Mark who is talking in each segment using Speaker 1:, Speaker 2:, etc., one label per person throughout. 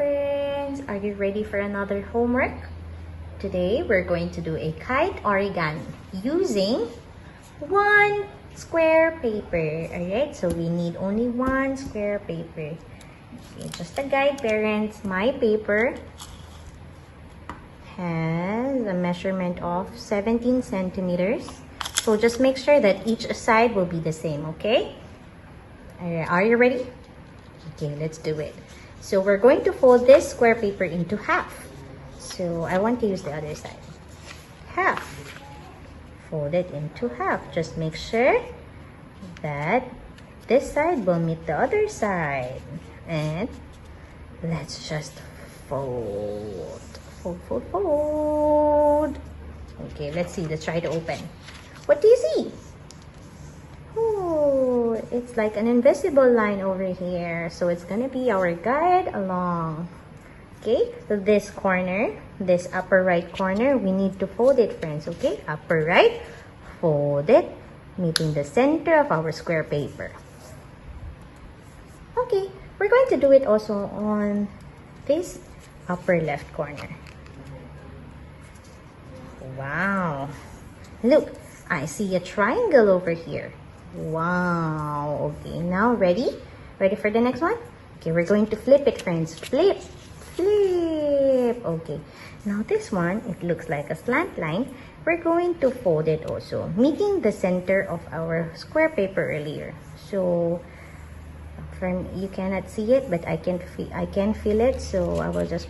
Speaker 1: friends! Are you ready for another homework? Today we're going to do a kite origami using one square paper. Alright, so we need only one square paper. Okay, just a guide, parents. My paper has a measurement of 17 centimeters. So just make sure that each side will be the same, okay? Are you ready? Okay, let's do it. So we're going to fold this square paper into half. So I want to use the other side. Half. Fold it into half. Just make sure that this side will meet the other side. And let's just fold. Fold, fold, fold. Okay, let's see. Let's try to open. What do you see? Oh, it's like an invisible line over here. So it's gonna be our guide along. Okay, so this corner, this upper right corner, we need to fold it, friends. Okay, upper right, fold it, meeting the center of our square paper. Okay, we're going to do it also on this upper left corner. Wow, look, I see a triangle over here. Wow. Okay, now ready for the next one? Okay, we're going to flip it, friends. Flip, flip. Okay, now this one, it looks like a slant line. We're going to fold it also, meeting the center of our square paper earlier. So from you cannot see it, but I can feel it. So I will just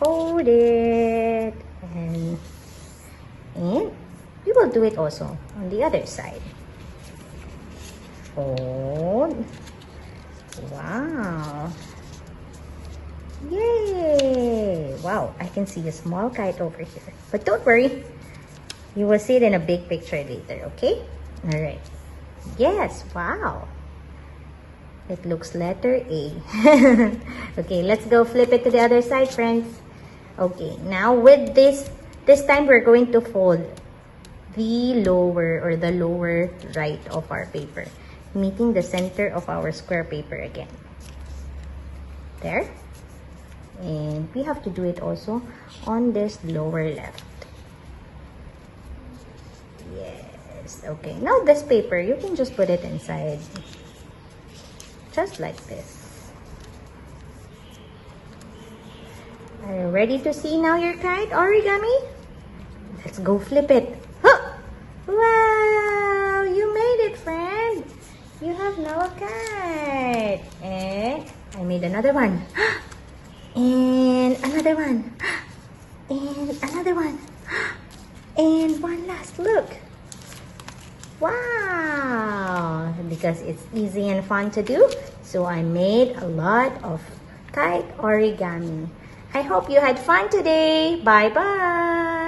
Speaker 1: fold it, and we will do it also on the other side. Fold. Wow. Yay! Wow, I can see a small kite over here. But don't worry. You will see it in a big picture later, okay? Alright. Yes, wow. It looks letter A. Okay, let's go flip it to the other side, friends. Okay, now with this time we're going to fold the lower right of our paper, meeting the center of our square paper again. There. And we have to do it also on this lower left. Yes. Okay. Now this paper, you can just put it inside. Just like this. Are you ready to see now your kite origami? Let's go flip it. Huh! Wow! You made it, friend! You have now a kite. And I made another one. And another one. And another one. And one last. Look. Wow! Because it's easy and fun to do, so I made a lot of kite origami. I hope you had fun today. Bye-bye!